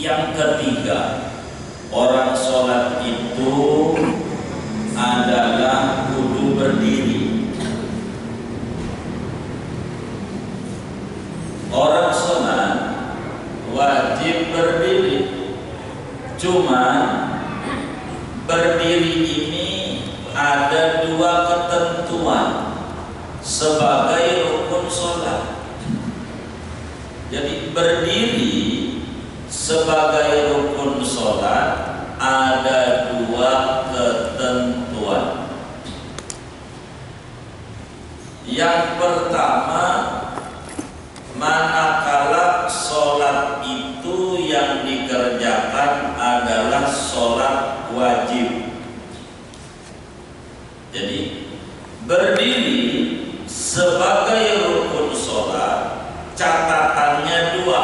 Yang ketiga, orang sholat itu adalah kudu berdiri. Orang sholat wajib berdiri. Cuma berdiri ini ada dua ketentuan sebagai rukun sholat. Jadi berdiri sebagai rukun sholat ada dua ketentuan. Yang pertama, manakala sholat itu yang dikerjakan adalah sholat wajib. Jadi berdiri sebagai rukun sholat catatannya dua.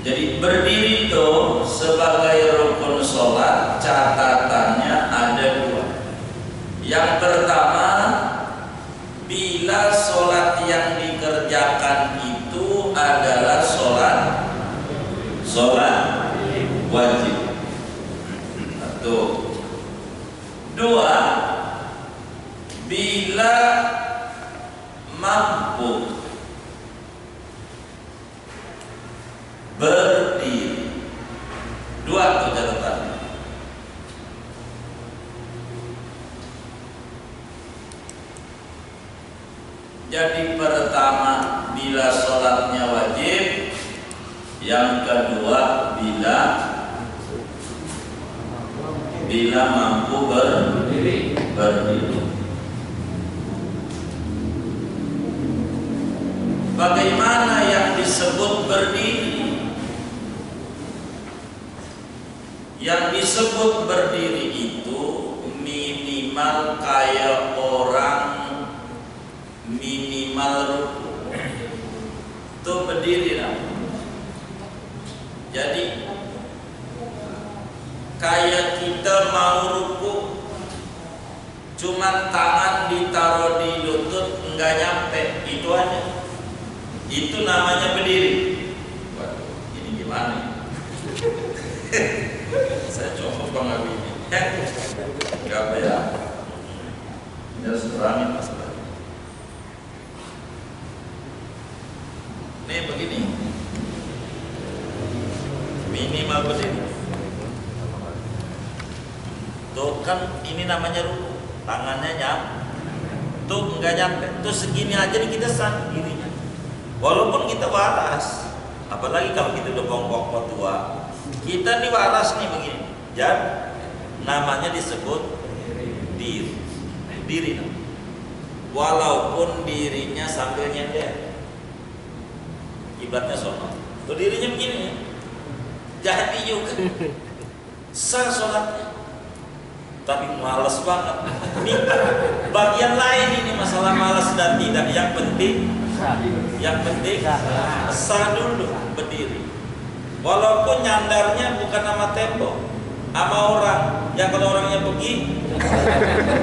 Jadi berdiri itu sebagai rukun sholat catatannya ada dua. Yang pertama, bila sholat yang dikerjakan itu adalah sholat wajib. Satu. Dua, bila mampu berdiri. Dua itu catatan. Jadi pertama, bila sholatnya wajib. Yang kedua, bila mampu berdiri. Bagaimana yang disebut berdiri? Yang disebut berdiri itu minimal kayak orang minimal ruku. Itu berdiri lah. Jadi kayak kita mau ruku, cuman tangan ditaruh di lutut enggak nyampe, itu aja. Itu namanya berdiri. Waduh, ini gimana? Saya coba banget ini. Enggak apa ya? Ini harus terangin masalah. Nih begini. Minimal berdiri. Tuh kan ini namanya ruku. Tangannya tuh enggak nyampe. Tuh segini aja nih kita sah dirinya. Walaupun kita waras, apalagi kalau kita udah bongkok tua, kita nih waras nih begini. Jadi namanya disebut diri. Walaupun dirinya sambil nyender, kiblatnya sono. Tuh dirinya begini. Jadi juga sah sholatnya, tapi malas banget. Ini bagian lain ini masalah malas dan tidak. Yang penting sah dulu berdiri. Walaupun nyandarnya bukan sama tembok, sama orang. Yang kalau orangnya pergi,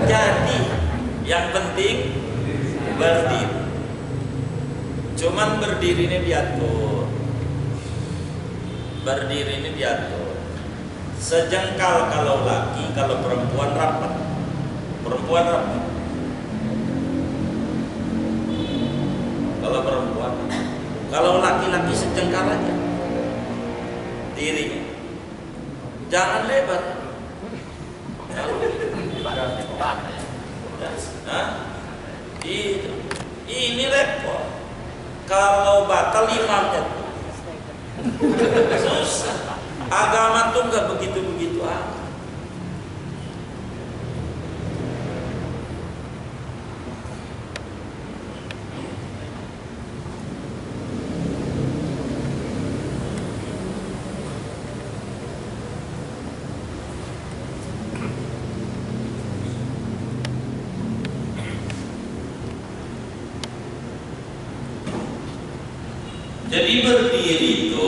jadi yang penting berdiri. Cuman berdiri ini diatur. Berdiri ini diatur. Sejengkal kalau laki, kalau perempuan rapat. Kalau perempuan, kalau laki-laki sejengkal aja dirinya. Jangan lebar. Ini repot. Kalau batal imamnya susah. Agama tuh nggak begitu amat. Jadi berdiri itu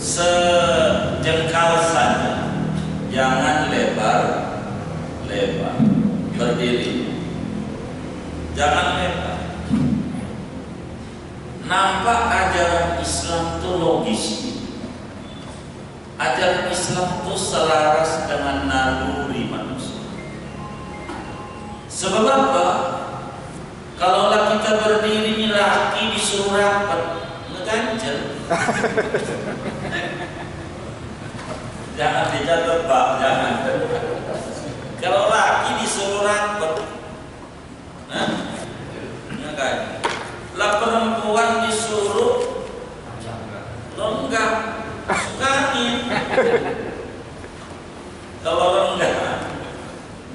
sejengkal saja, jangan lebar. Berdiri, jangan lebar. nampak ajaran Islam itu logis. Ajaran Islam itu selaras dengan naluri manusia. Sebab apa? Kalau kita berdiri ini laki disuruh rapat, ngeganjel. Jangan dicatat Pak, jangan. Kalau laki disuruh rapat, ngeganjel. Lah perempuan disuruh lenggak, sukain. Kalau lenggak,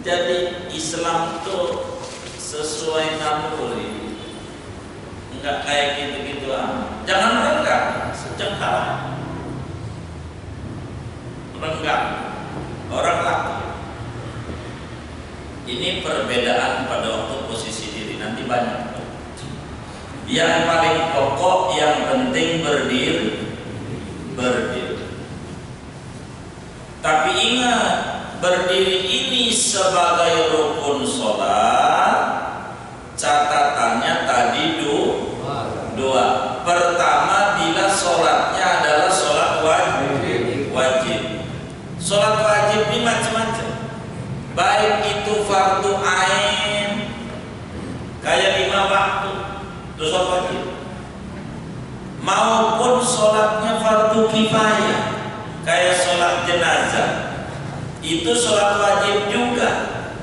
jadi Islam tuh sesuai naluri, enggak kayak gitu-gitu jangan renggak, secengkal renggak orang laki. Ini perbedaan pada waktu posisi diri, nanti banyak. Yang paling pokok, yang penting berdiri. Tapi ingat, berdiri ini sebagai rukun sholat. Catatannya tadi dua. Pertama, bila sholatnya adalah sholat wajib. Sholat wajib ini macam-macam. Baik itu fardu ain, kayak 5 waktu, itu sholat wajib. Maupun sholatnya fardu kifayah, kayak sholat jenazah, itu sholat wajib juga.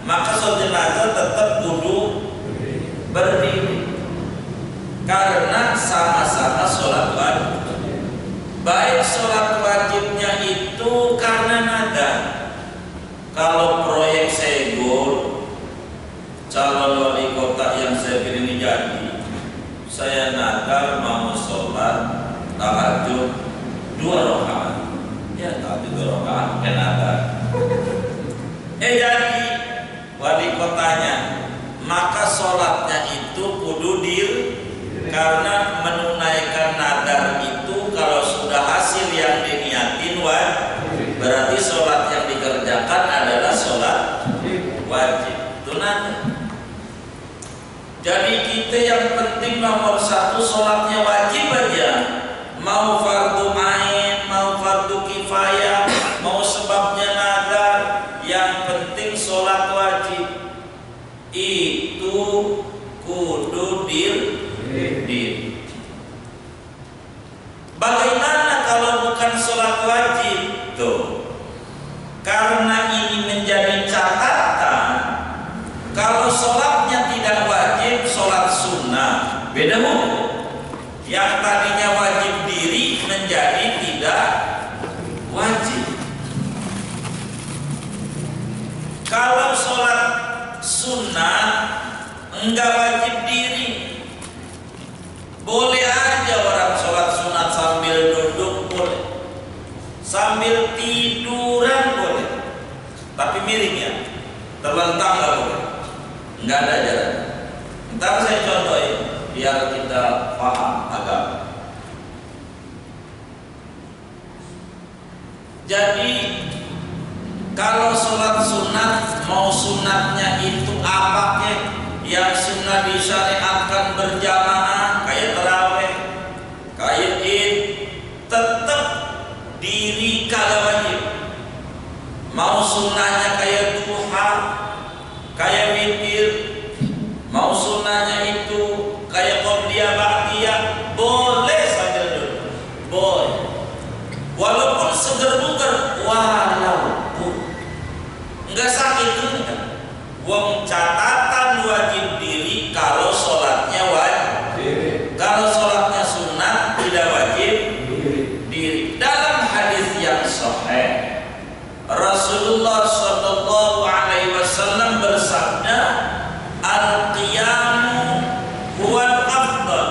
Maka sholat jenazah tetap kudu berdiri karena sama-sama sholat wajib. Baik sholat wajibnya itu karena nadar. Kalau proyek Segor, calon wali kota yang saya pilih ini jadi, saya nadar mau sholat tahajud 2 rakaat. Ya tahajud 2 rakaat kan nadar. Jadi wali kotanya, maka sholatnya itu kudu karena menunaikan nadar itu kalau sudah hasil yang diniatin berarti sholat yang dikerjakan adalah sholat wajib. Itu nadar. Jadi kita yang penting nomor 1 sholatnya wajib aja. Mau fardu ain, mau fardu kifayah, mau sebabnya nadar, yang penting sholat wajib itu kudu diri. Bagaimana kalau bukan sholat wajib? Tuh, karena ini menjadi catatan. Kalau sholatnya tidak wajib, sholat sunnah, beda hukum. Yang tadinya wajib diri menjadi tidak wajib. Kalau sholat sunnah enggak wajib diri. Boleh aja orang sholat sunat sambil duduk boleh, sambil tiduran boleh, tapi miring ya, terlentang nggak boleh, nggak ada jalan. Ntar saya contohin biar kita paham agama. Jadi kalau sholat sunat, mau sunatnya itu apa kek? Yang sunnah disyariatkan berjamaah kayak tarawih, kayak id, tetap diri kagak wajib. Mau sunnahnya kayak duha, kayak witir, mau sunnahnya itu kayak qobliyah ba'diyah, boleh sambil duduk, boleh. Walaupun seger-buger, walaupun enggak sakit kan? Wong catatan wajib diri kalau sholatnya wajib. Kalau sholatnya sunat tidak wajib diri. Dalam hadis yang sahih, Rasulullah Shallallahu Alaihi Wasallam bersabda, al-qiyamu huwal afdal.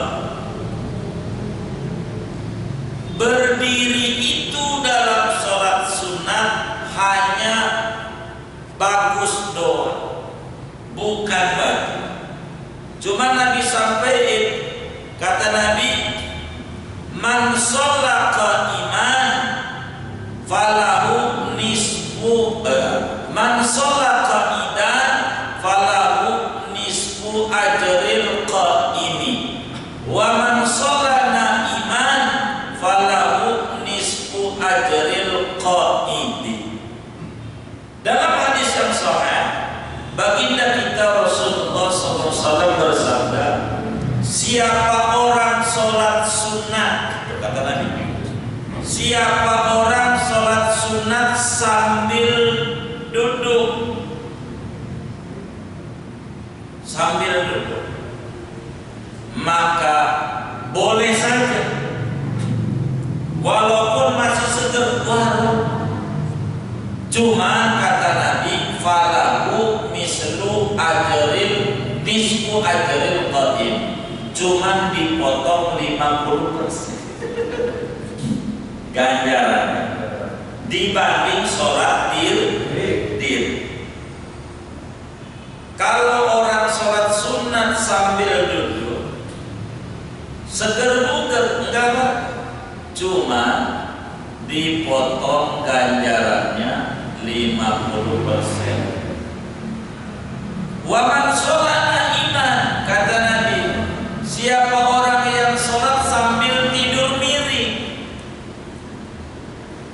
Berdiri itu dalam sholat sunat hanya bagus doang, bukan wajib. Cuma Nabi sampaikan, kata Nabi, man sholla qa'iman falahu nisfu, man sholla qa'idan falahu nisfu ajril qa'imi, wa man sholla siapa orang sholat sunat, kata Nabi, siapa orang sholat sunat sambil duduk, maka boleh saja, walaupun masih seger, cuma kata Nabi, falahu mislu nisfu ajril qaim, cuman dipotong 50% ganjaran dibanding sholat dir. Kalau orang sholat sunat sambil duduk, seger buger enggak apa, cuma dipotong ganjarannya 50%. Wa man sholata iman, kata Nabi, siapa orang yang sholat sambil tidur miring,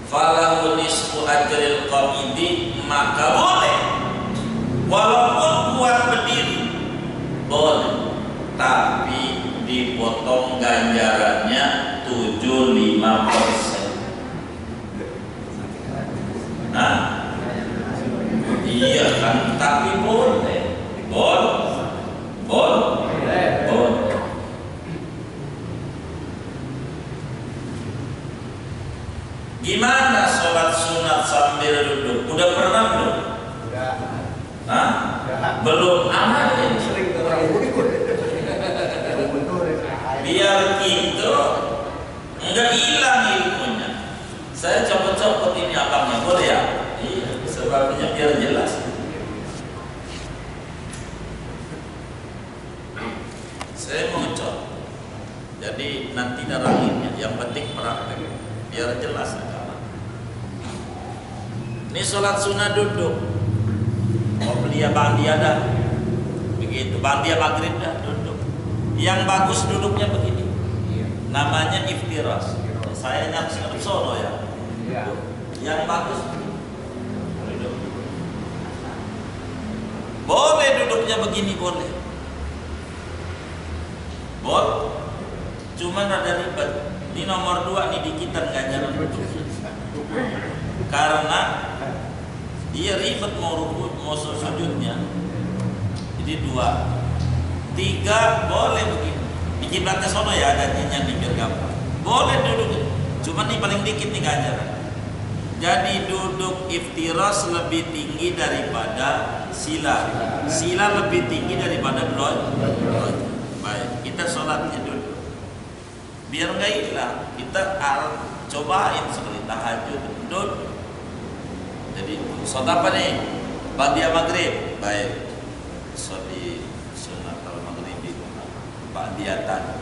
falahu nisfu ajril qamidi, maka boleh, walaupun kuat berdiri boleh, tapi dipotong ganjarannya 75%. Nah, iya kan, tapi boleh. Boleh. Gimana sholat sunat sambil duduk? Udah pernah belum? Udah. Hah? Belum aman ini. Sering orang ikut. Biar gitu enggak hilang ilmunya. Saya copot-copot ini abangnya, boleh ya? Iya, sebabnya biar jelas. Saya mau ngecot, jadi nanti narahinnya, yang penting praktek, biar jelas agama. Ini sholat sunnah duduk, mau beli bandia dah, begitu, bandia maghrib dah duduk. Yang bagus duduknya begini, namanya iftiras. Saya nyaksikan sono ya. Yang bagus duduk. Boleh duduknya begini, boleh. Cuman ada ribet. Ini nomor 2 nih dikitan ganjaran duduk. Karena dia ribet mau rukuk, mau sujudnya. Jadi 2, 3 boleh begini. Di kiblatnya sono ya ada nyanyi biar gampang. Boleh duduk. Cuman nih paling dikit nih ganjaran. Jadi duduk iftiras lebih tinggi daripada sila. Sila lebih tinggi daripada bloj. Baik, kita sholatnya dulu biar nggak hilang. Kita cobain sekali tahajud duduk. Jadi sholat apa nih? Bandia maghrib. Baik, sholat sunat al maghrib itu bandiatan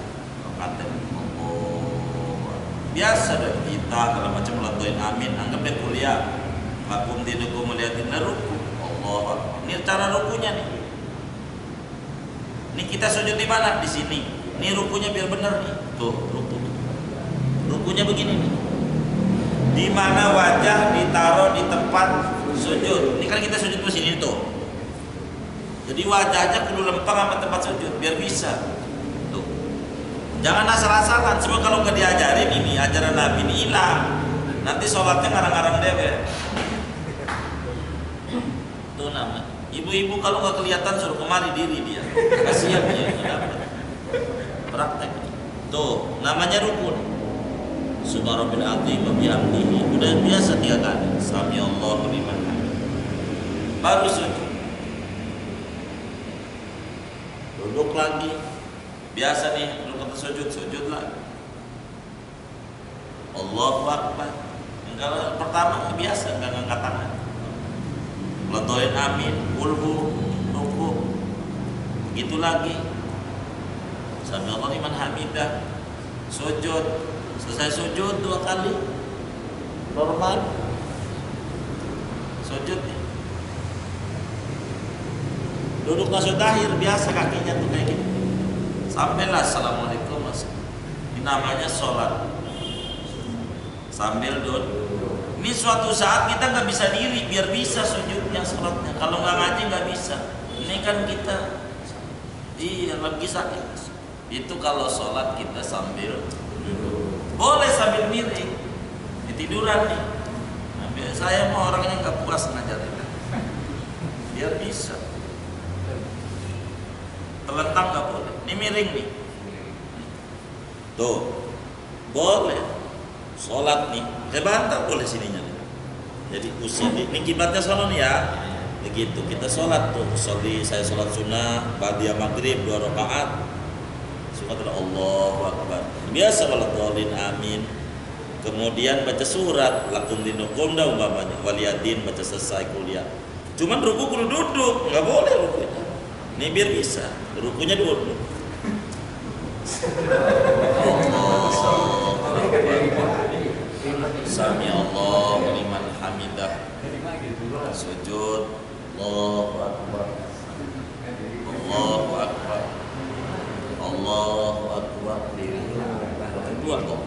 kata biasa deh kita kalau macam latuin amin, anggap deh kuliah makum tiduku melihatin ruku. Allah, ini cara rukunya nih. Ini kita sujud di mana? Di sini. Ini rukunya biar benar nih. Tuh, ruku. Rukunya begini nih. Di mana wajah ditaruh di tempat sujud. Ini kan kita sujud di sini tuh. Jadi wajahnya kudu lempeng sama tempat sujud biar bisa. Tuh. Jangan asal-asalan. Sebab kalau nggak diajarin ini ajaran Nabi ini hilang. Nanti sholatnya ngarang-ngarang deh. Tuh nama. Ibu-ibu kalau nggak kelihatan suruh kemari diri dia. Kasihan dia nggak dapat. Praktek. Tuh, namanya rukun. Subhanallah azim wa bihamdihi. Udah biasa 3 kali. Sami Allahu liman hamid. Baru sujud. Duduk lagi. Biasa nih, duduk sujud lagi. Allahu Akbar. Enggak, pertama biasa enggak ngangkat tangan. Latoin amin, ulhu, ruku, begitu lagi. Sami Allah liman hamidah, sujud, selesai sujud 2 kali, normal, sujud nih. Duduk nasut akhir biasa kakinya tuh kayak gitu. Sampailah assalamualaikum mas. Ini namanya sholat sambil duduk. Ini suatu saat kita nggak bisa diri biar bisa sujudnya sholatnya. Kalau nggak ngaji nggak bisa. Ini kan kita lagi sakit Itu kalau sholat kita sambil duduk. Boleh sambil miring. Tiduran nih. Nah, saya mau orangnya nggak puas ngajarin. Biar bisa. Terlentang nggak boleh. Ini miring nih. Tuh, boleh. Sholat nih. Saya bantah boleh sininya. Jadi usin ini kiblatnya sono nih ya. Begitu kita sholat tuh. Saya sholat sunnah, ba'da maghrib 2 rakaat. Subhanallah, Allahu Akbar. Biasa kalau tolin amin. Kemudian baca surat lakum dinukum dah umpamanya waliyadin baca selesai kuliah. Cuman ruku kudu duduk, nggak boleh rukunya. Ini biar bisa. Rukunya duduk. Sami Allah liman hamidah. Sujud. Allahu Akbar. Allahu Akbar. Allahu Akbar. Kedua Allah.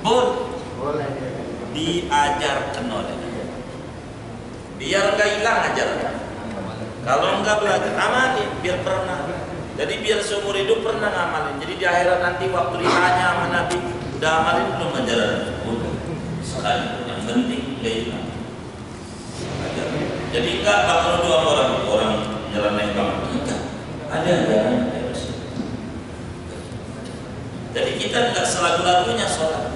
Boleh. Diajarkan oleh biar nggak hilang ajarannya. Kalau nggak belajar amalin biar pernah. Jadi biar seumur hidup pernah ngamalin. Jadi di akhirat nanti waktu ditanya sama Nabi, udah amalin belum ajaran? Sekali. Yang penting nggak hilang. Jadi enggak bakal dua orang nyeleneh banget. Enggak. Ada ajaran. Jadi kita enggak selagu-lagunya sholat.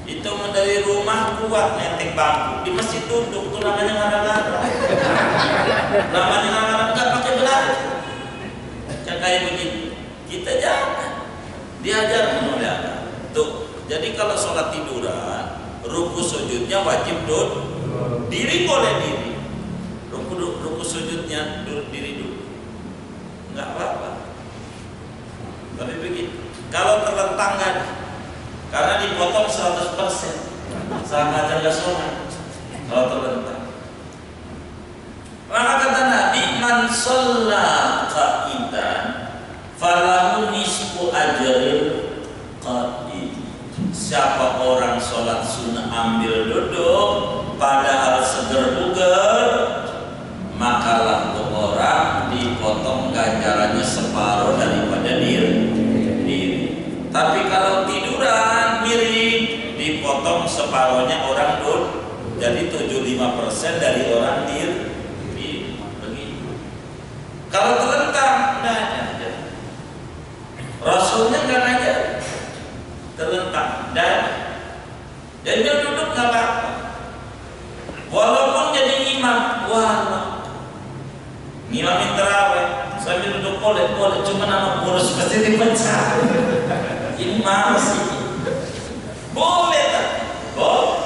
Itu dari rumah kuat nenteng bangku di masjid duduk tuh namanya ngara-ngara. Namanya ngara-ngara enggak pakai belajar. Yang kayak begitu. Kita jangan diajarkan oleh Allah. Tuh. Jadi kalau sholat tiduran, ruku sujudnya wajib duduk. Diri boleh diri. Ruku sujudnya diri dulu, nggak apa-apa. Tapi begitu. Kalau terlentang kan, karena dipotong 100%, sama aja nggak sholat. Kalau terlentang, maka kata Nabi, man sholla qa'idan, falahu nisfu ajril qa'id. Siapa orang sholat sunnah ambil duduk, padahal seger buger, makalah tuh orang dipotong ganjarannya separuh daripada diri. Tapi kalau tiduran miring dipotong separuhnya orang duduk, jadi 75% dari orang diri. Begitu. Kalau terlentang, nggak ada. Rasulnya nggak ngajar terlentang dan dia duduk nggak apa-apa. Walaupun jadi imam, ngimamin terawih sambil duduk boleh, cuma nama kurus pasti dipecah. Ini mana sih? Boleh tak? Boleh.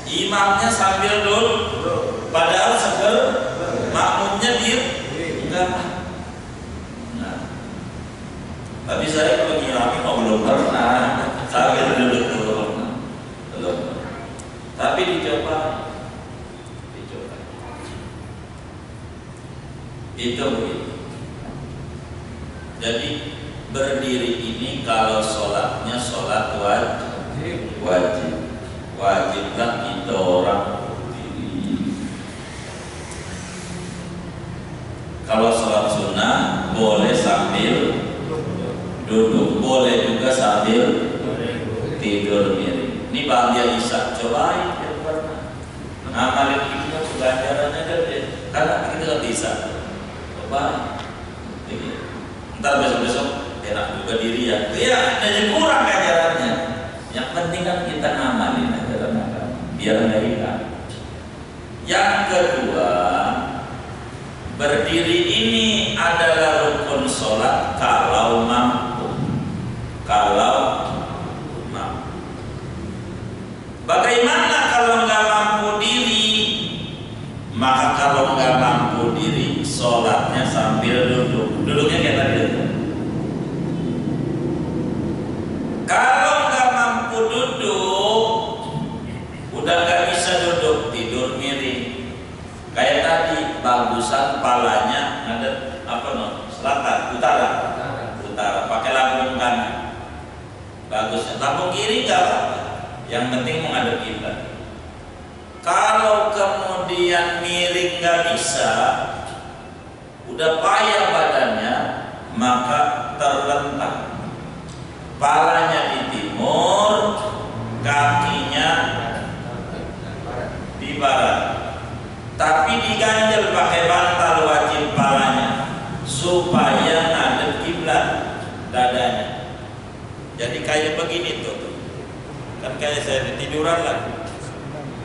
Imamnya sambil duduk, padahal seger, makmumnya diem, enggak. Nah, tapi saya kalau ngimamin belum pernah sambil duduk belum. Tapi dicoba. Itu begitu. Jadi berdiri ini kalau sholatnya sholat wajiblah kita orang berdiri. Kalau sholat sunnah boleh sambil duduk, boleh juga sambil tidur miring. Ini bahagia Isya, cobain biar pernah. Ngamalin itu pelajarannya gede, karena kita nggak bisa. Coba, ntar besok-besok enak juga diri ya. Iya, jadi kurang ajarannya. Yang penting kan kita ngamalin ajaran agama, biar nggak hilang. Yang kedua, berdiri ini adalah rukun sholat kalau mampu. Bagaimana kalau nggak mampu diri? Maka kalau nggak mampu diri, sholatnya sambil duduk. Duduknya kayak tadi. Kalau nggak mampu duduk, udah nggak bisa duduk, tidur miring. Kayak tadi, bagusan palanya ada selatan, utara. Pakai lambung kanan. Bagusnya lambung kiri nggak apa-apa. Yang penting menghadap kiblat. kemudian miring nggak bisa, udah payah badannya, maka terlentang. Palanya di timur, kakinya di barat. Tapi diganjel pakai bantal wajib palanya supaya ngadep kiblat dadanya. Jadi kayak begini tuh. Kan kayak saya tiduran lah.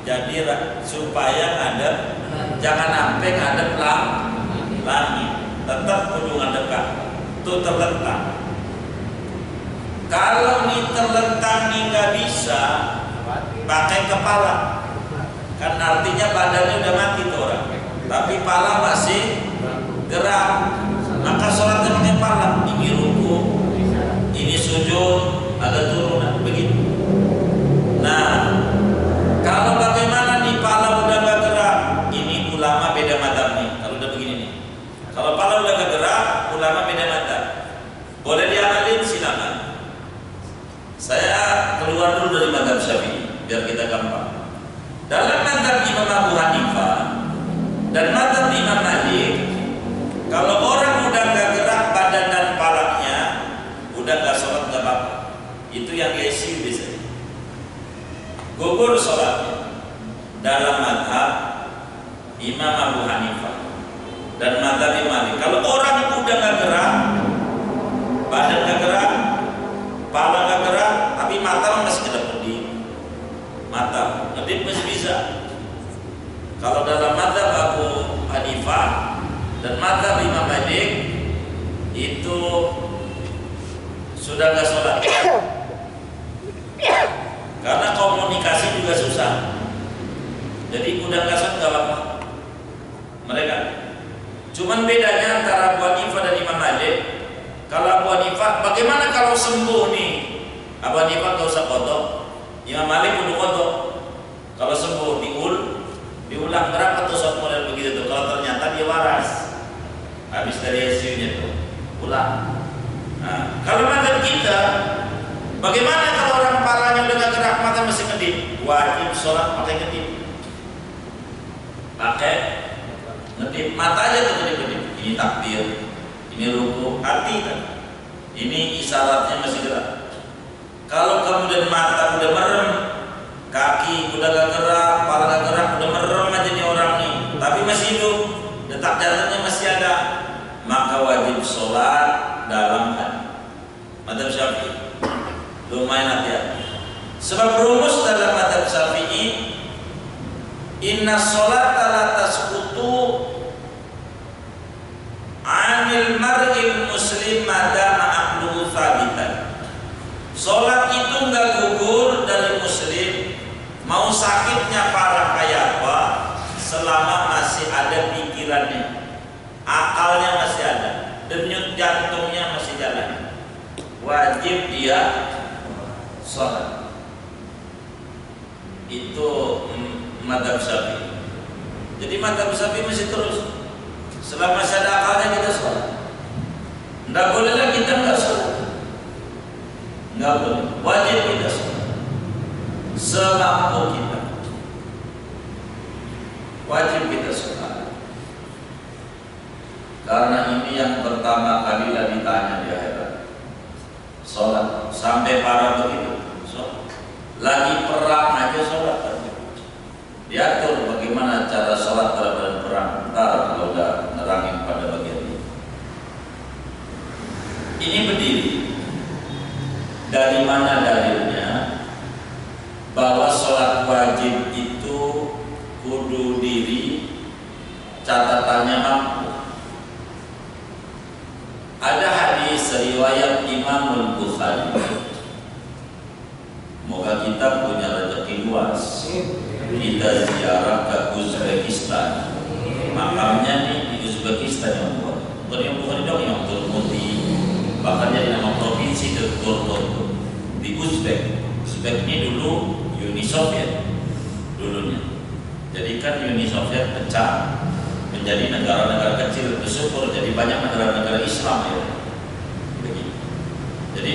Jadi supaya ngadep, jangan sampai ngadep langit, tetap kudu ngadep tuh terlentang. Kalau nih terlentang nih nggak bisa pakai kepala, kan artinya badannya udah mati tuh orang, tapi kepala masih gerak, maka sholatnya pakai kepala. Ini ruku, ini sujud, ada turunan begitu. Nah, kalau bagaimana nih pala udah gak gerak, ini ulama beda madzhab nih. Kalau udah begini nih, kalau pala udah gak gerak, ulama beda madzhab. Boleh diamalin, silakan. Saya keluar dulu dari madzhab Syafi'i biar kita gampang. Dalam madzhab Imam Abu Hanifah dan madzhab Imam Malik, kalau orang udah gak gerak badan dan palanya, udah gak sholat gak apa-apa. Itu yang ICU biasanya. Gugur sholatnya. Dalam madhab Imam Abu Hanifah dan madhab Imam Malik, kalau orang udah gak gerak, badan gak gerak, kepala gak gerak, tapi mata masih kedap-kedip, mata kedip masih bisa. Kalau dalam madhab Abu Hanifah dan madhab Imam Malik itu sudah gak sholat. Karena komunikasi juga susah. Jadi udah gak sholat gak apa-apa mereka. Cuman bedanya antara Abu Hanifah dan Imam Malik, kalau Abu Hanifah, bagaimana kalau sembuh nih? Abu Hanifah gak usah kodok, Imam Malik kudu kodok. Kalau sembuh diulang berapa tuh sholat model begitu tuh. Kalau ternyata dia waras habis dari ICU-nya tuh ulang. Nah, kalau madzhab kita, bagaimana kalau orang palanya udah gak gerak, mata masih kedip? Wajib sholat pakai kedip. Pakai ngedip, mata aja tuh kedip-kedip. Ini takbir, ini ruku, hati kan. Ini isyaratnya masih gerak. Kalau kemudian mata udah merem, kaki udah gak gerak, kepala gak gerak, udah merem aja nih orang nih, tapi masih hidup, detak jantungnya masih ada, maka wajib sholat dalam hati. Madzhab Syafi'i lumayan hati-hati. Sebab rumus dalam madzhab Syafi'i, inna sholata la tasqutu anil mar'il muslim madama aqluhu thabitan. Sholat itu enggak gugur dari muslim, mau sakitnya parah kayak apa, selama masih ada pikirannya, akalnya masih ada, denyut jantungnya masih jalan, wajib dia sholat. Itu madzhab Syafi'i. Jadi madzhab Syafi'i masih terus, selama masih ada akalnya kita sholat. Nggak boleh lagi kita nggak sholat. Nggak boleh, wajib kita sholat. Semampu kita, wajib kita sholat. Karena ini yang pertama kali lah ditanya di akhirat. Sholat sampai parah begitu, sholat. Lagi perang aja sholat. Diatur bagaimana cara sholat dalam perang. Ntar kalau udah nerangin pada bagian ini. Ini berdiri. Dari mana dalilnya bahwa sholat wajib itu kudu diri, catatannya mampu. Ada hadis riwayat Imam Bukhari. Moga kita punya rezeki luas, kita ziarah ke Uzbekistan. Makamnya di Uzbekistan yang bukan yang Bukhari dong, yang Turmuti. Bahkan jadi nama provinsi Turmuti di Uzbek. Uzbek ini dulu Uni Soviet dulunya. Jadi kan Uni Soviet pecah menjadi negara-negara kecil, bersyukur jadi banyak negara-negara Islam ya. Begitu. Jadi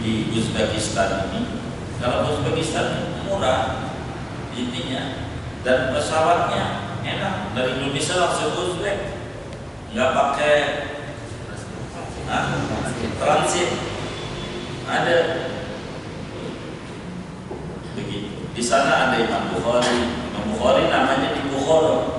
di Uzbekistan ini, kalau Uzbekistan murah intinya, dan pesawatnya dari Indonesia langsung Uzbek, nggak pakai transit. Ada begitu. Di sana ada Imam Bukhari. Imam Bukhari namanya di Bukhara.